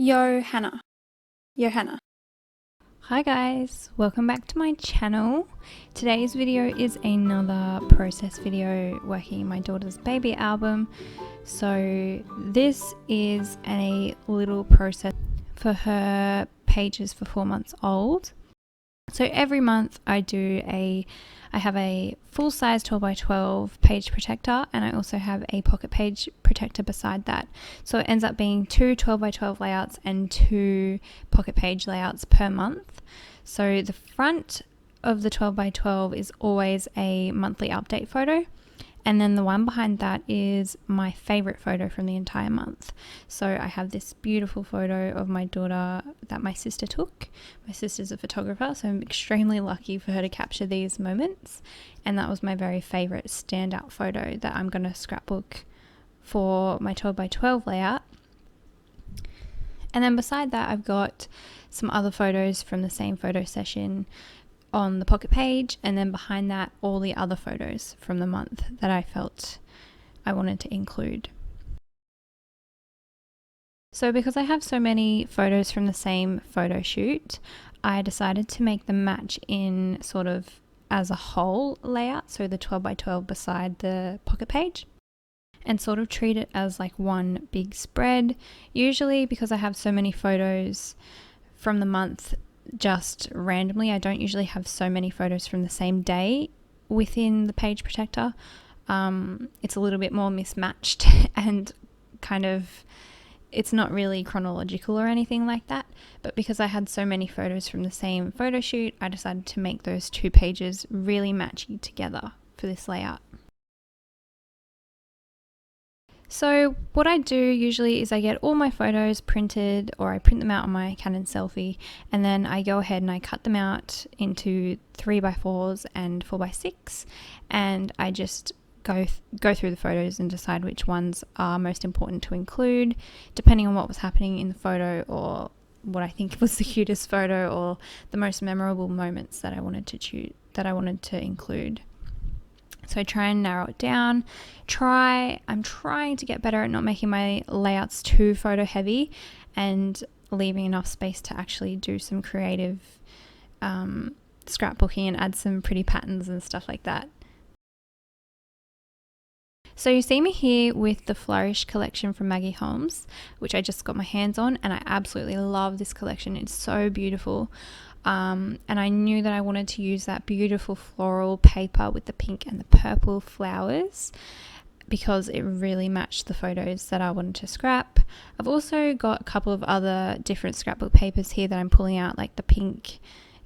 Johanna. Hi guys, welcome back to my channel. Today's video is another process video working in my daughter's baby album. So this is a little process for her pages for 4 months old. So every month I have a full size 12 by 12 page protector, and I also have a pocket page protector beside that. So it ends up being 2 12 by 12 layouts and 2 pocket page layouts per month. So the front of the 12 by 12 is always a monthly update photo. And then the one behind that is my favorite photo from the entire month. So I have this beautiful photo of my daughter that my sister took. My sister's a photographer, so I'm extremely lucky for her to capture these moments. And that was my very favorite standout photo that I'm going to scrapbook for my 12 by 12 layout. And then beside that, I've got some other photos from the same photo session on the pocket page, and then behind that all the other photos from the month that I felt I wanted to include. So because I have so many photos from the same photo shoot, I decided to make them match in sort of as a whole layout, so the 12 by 12 beside the pocket page, and sort of treat it as like one big spread. Usually because I have so many photos from the month just randomly, I don't usually have so many photos from the same day within the page protector. It's a little bit more mismatched and kind of, it's not really chronological or anything like that, but because I had so many photos from the same photo shoot, I decided to make those two pages really matchy together for this layout. So what I do usually is I get all my photos printed, or I print them out on my Canon Selfie, and then I go ahead and I cut them out into 3x4s and 4x6, and I just go through the photos and decide which ones are most important to include, depending on what was happening in the photo or what I think was the cutest photo or the most memorable moments that I wanted to include. So I try and narrow it down. I'm trying to get better at not making my layouts too photo heavy and leaving enough space to actually do some creative scrapbooking and add some pretty patterns and stuff like that. So you see me here with the Flourish collection from Maggie Holmes, which I just got my hands on, and I absolutely love this collection. It's so beautiful. And I knew that I wanted to use that beautiful floral paper with the pink and the purple flowers because it really matched the photos that I wanted to scrap. I've also got a couple of other different scrapbook papers here that I'm pulling out, like the pink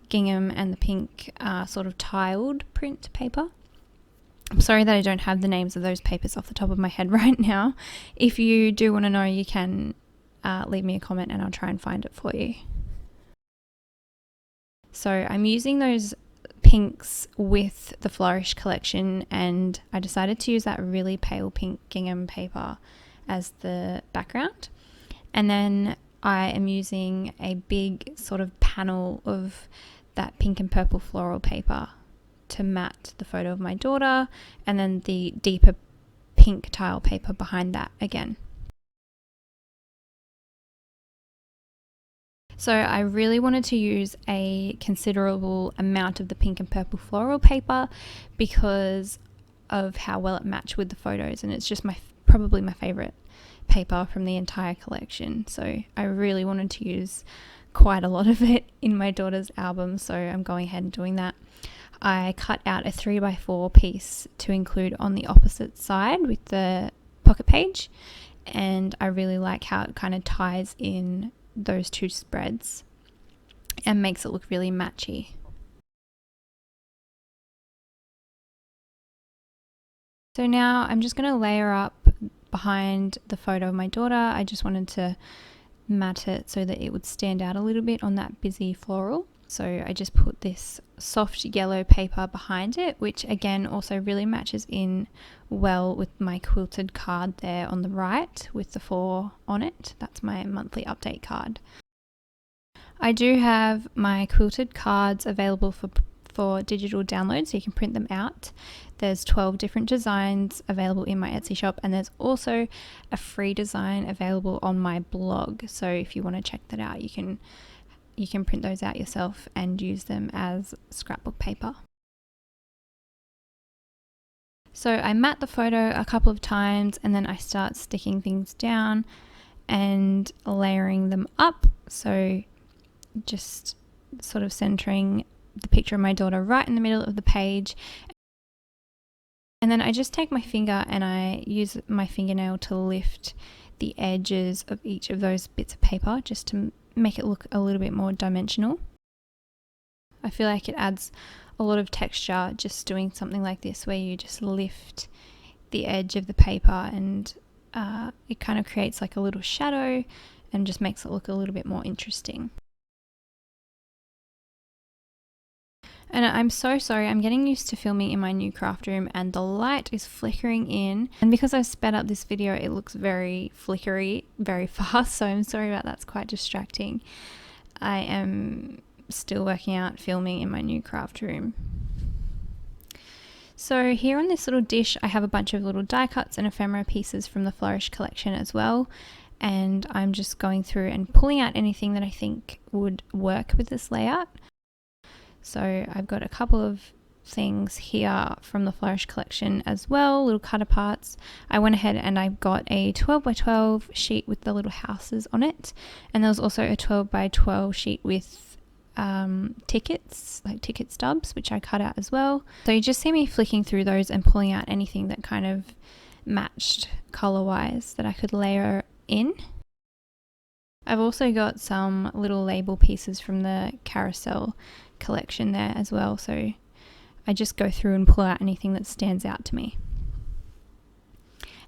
gingham and the pink sort of tiled print paper. I'm sorry that I don't have the names of those papers off the top of my head right now. If you do want to know, you can leave me a comment and I'll try and find it for you. So I'm using those pinks with the Flourish collection, and I decided to use that really pale pink gingham paper as the background. And then I am using a big sort of panel of that pink and purple floral paper to mat the photo of my daughter, and then the deeper pink tile paper behind that again. So I really wanted to use a considerable amount of the pink and purple floral paper because of how well it matched with the photos, and it's just probably my favorite paper from the entire collection. So I really wanted to use quite a lot of it in my daughter's album, so I'm going ahead and doing that. I cut out a 3x4 piece to include on the opposite side with the pocket page, and I really like how it kind of ties in those two spreads and makes it look really matchy. So now I'm just going to layer up behind the photo of my daughter. I just wanted to mat it so that it would stand out a little bit on that busy floral. So I just put this soft yellow paper behind it, which again also really matches in well with my quilted card there on the right with the 4 on it. That's my monthly update card. I do have my quilted cards available for digital download, so you can print them out. There's 12 different designs available in my Etsy shop, and there's also a free design available on my blog. So if you want to check that out, you can print those out yourself and use them as scrapbook paper. So I mat the photo a couple of times, and then I start sticking things down and layering them up. So just sort of centering the picture of my daughter right in the middle of the page. And then I just take my finger and I use my fingernail to lift the edges of each of those bits of paper just to make it look a little bit more dimensional. I feel like it adds a lot of texture just doing something like this, where you just lift the edge of the paper, and it kind of creates like a little shadow and just makes it look a little bit more interesting. And I'm so sorry, I'm getting used to filming in my new craft room and the light is flickering in, and because I've sped up this video it looks very flickery very fast, so I'm sorry about that. It's quite distracting. I am still working out filming in my new craft room. So here on this little dish I have a bunch of little die cuts and ephemera pieces from the Flourish collection as well, and I'm just going through and pulling out anything that I think would work with this layout. So I've got a couple of things here from the Flourish collection as well, little cutter parts. I went ahead and I got a 12 by 12 sheet with the little houses on it, and there was also a 12 by 12 sheet with tickets, like ticket stubs, which I cut out as well. So you just see me flicking through those and pulling out anything that kind of matched color wise that I could layer in. I've also got some little label pieces from the carousel collection there as well, so I just go through and pull out anything that stands out to me.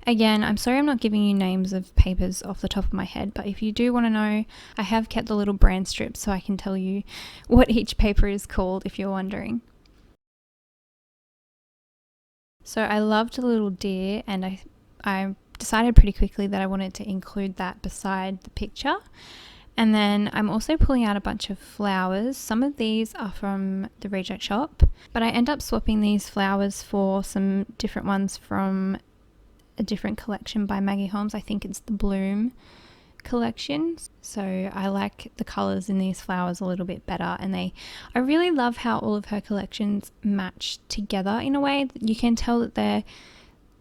Again, I'm sorry I'm not giving you names of papers off the top of my head, but if you do want to know, I have kept the little brand strips so I can tell you what each paper is called if you're wondering. So I loved the little deer, and I decided pretty quickly that I wanted to include that beside the picture. And then I'm also pulling out a bunch of flowers. Some of these are from the reject shop, but I end up swapping these flowers for some different ones from a different collection by Maggie Holmes. I think it's the Bloom collection. So I like the colors in these flowers a little bit better, and I really love how all of her collections match together in a way that you can tell that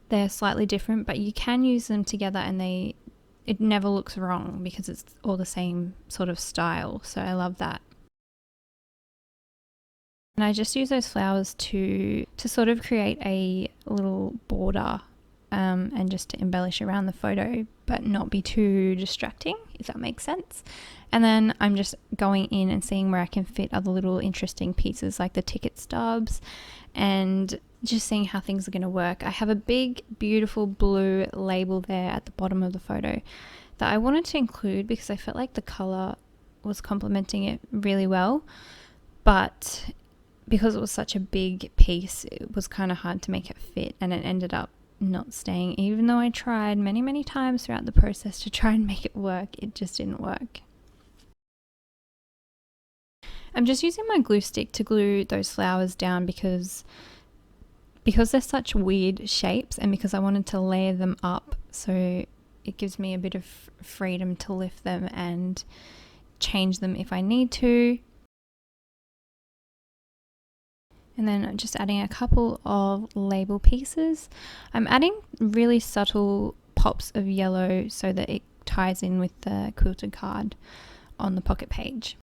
they're slightly different, but you can use them together and it never looks wrong because it's all the same sort of style. So I love that. And I just use those flowers to sort of create a little border and just to embellish around the photo, but not be too distracting, if that makes sense. And then I'm just going in and seeing where I can fit other little interesting pieces like the ticket stubs, and just seeing how things are going to work. I have a big beautiful blue label there at the bottom of the photo that I wanted to include because I felt like the color was complementing it really well, but because it was such a big piece it was kind of hard to make it fit, and it ended up not staying. Even though I tried many times throughout the process to try and make it work, it just didn't work. I'm just using my glue stick to glue those flowers down because they're such weird shapes, and because I wanted to layer them up, so it gives me a bit of freedom to lift them and change them if I need to. And then just adding a couple of label pieces. I'm adding really subtle pops of yellow so that it ties in with the quilted card on the pocket page.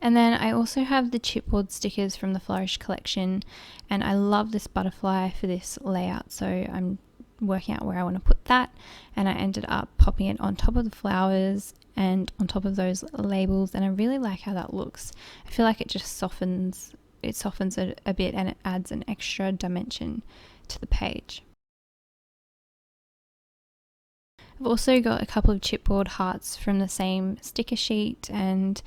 And then I also have the chipboard stickers from the Flourish collection, and I love this butterfly for this layout, so I'm working out where I want to put that, and I ended up popping it on top of the flowers and on top of those labels, and I really like how that looks. I feel like it just softens it a bit, and it adds an extra dimension to the page. I've also got a couple of chipboard hearts from the same sticker sheet, and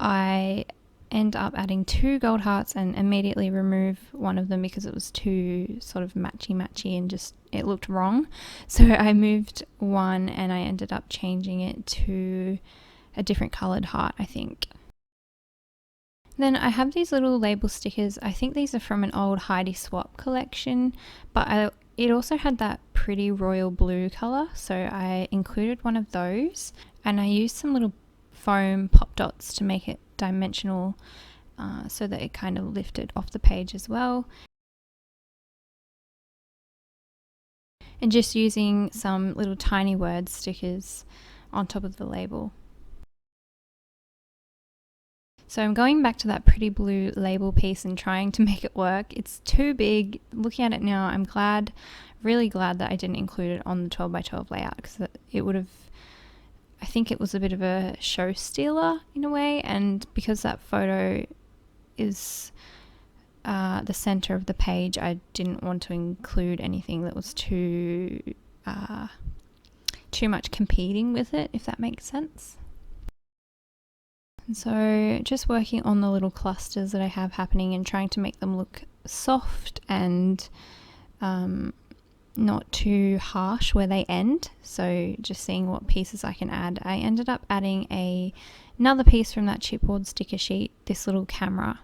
I end up adding 2 gold hearts and immediately remove one of them because it was too sort of matchy and just it looked wrong. So I moved one and I ended up changing it to a different coloured heart, I think. Then I have these little label stickers. I think these are from an old Heidi Swap collection, but it also had that pretty royal blue colour, so I included one of those, and I used some little foam pop dots to make it dimensional so that it kind of lifted off the page as well. And just using some little tiny word stickers on top of the label. So I'm going back to that pretty blue label piece and trying to make it work. It's too big. Looking at it now, I'm really glad that I didn't include it on the 12 by 12 layout, because it would have, I think it was a bit of a show stealer in a way, and because that photo is the center of the page, I didn't want to include anything that was too much competing with it, if that makes sense. And so just working on the little clusters that I have happening and trying to make them look soft and not too harsh where they end. So just seeing what pieces I can add. I ended up adding another piece from that chipboard sticker sheet, this little camera.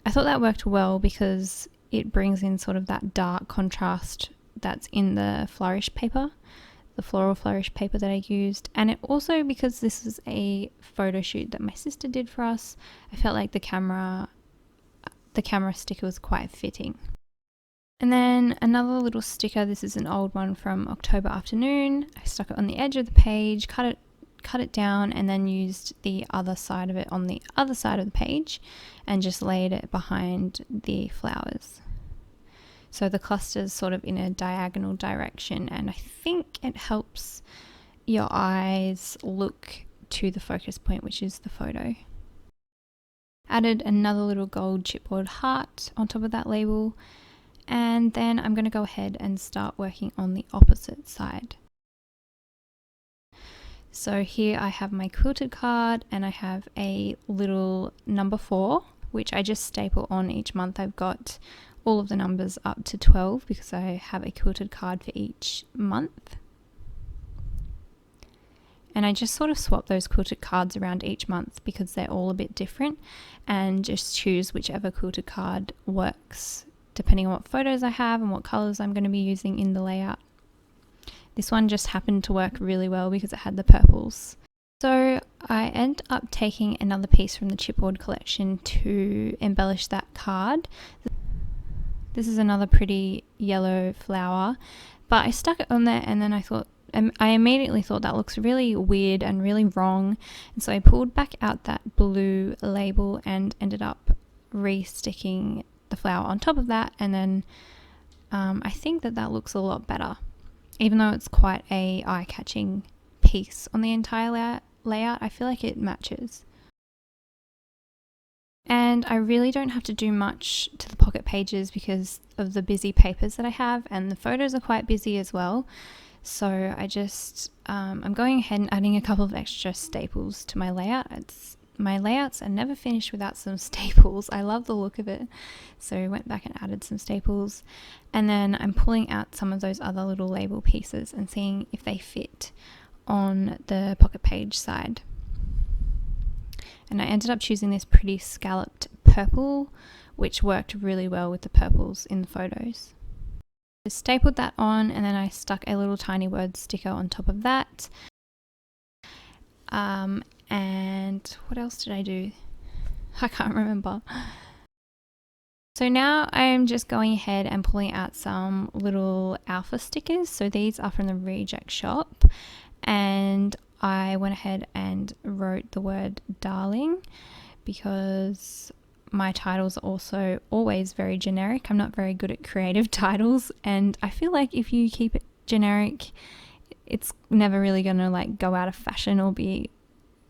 I thought that worked well because it brings in sort of that dark contrast that's in the Flourish paper, the floral Flourish paper that I used. And it also, because this is a photo shoot that my sister did for us, I felt like the camera sticker was quite fitting. And then another little sticker, this is an old one from October Afternoon. I stuck it on the edge of the page, cut it down, and then used the other side of it on the other side of the page and just laid it behind the flowers. So the cluster's sort of in a diagonal direction, and I think it helps your eyes look to the focus point, which is the photo. Added another little gold chipboard heart on top of that label, and then I'm going to go ahead and start working on the opposite side. So here I have my quilted card, and I have a little number 4, which I just staple on each month. I've got all of the numbers up to 12 because I have a quilted card for each month. And I just sort of swap those quilted cards around each month because they're all a bit different, and just choose whichever quilted card works depending on what photos I have and what colors I'm going to be using in the layout. This one just happened to work really well because it had the purples. So I end up taking another piece from the chipboard collection to embellish that card. This is another pretty yellow flower, but I stuck it on there, and then I immediately thought that looks really weird and really wrong, and so I pulled back out that blue label and ended up re-sticking the flower on top of that, and then I think that looks a lot better, even though it's quite a eye-catching piece on the entire layout. I feel like it matches. And I really don't have to do much to the pocket pages because of the busy papers that I have, and the photos are quite busy as well. So I just, I'm going ahead and adding a couple of extra staples to my layout. My layouts are never finished without some staples. I love the look of it. So I went back and added some staples, and then I'm pulling out some of those other little label pieces and seeing if they fit on the pocket page side. And I ended up choosing this pretty scalloped purple, which worked really well with the purples in the photos. I stapled that on, and then I stuck a little tiny word sticker on top of that. And what else did I do? I can't remember. So now I'm just going ahead and pulling out some little alpha stickers. So these are from the Reject shop, and I went ahead and wrote the word darling because my titles are also always very generic. I'm not very good at creative titles, and I feel like if you keep it generic, it's never really going to like go out of fashion or be,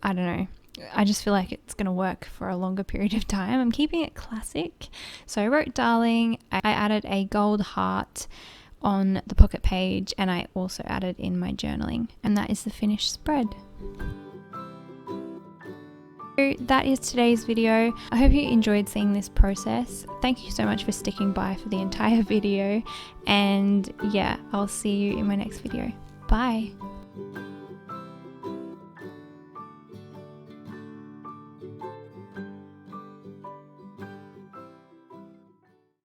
I don't know. I just feel like it's going to work for a longer period of time. I'm keeping it classic. So I wrote darling. I added a gold heart on the pocket page, and I also added in my journaling, and that is the finished spread. So that is today's video. I hope you enjoyed seeing this process. Thank you so much for sticking by for the entire video, and yeah, I'll see you in my next video. Bye.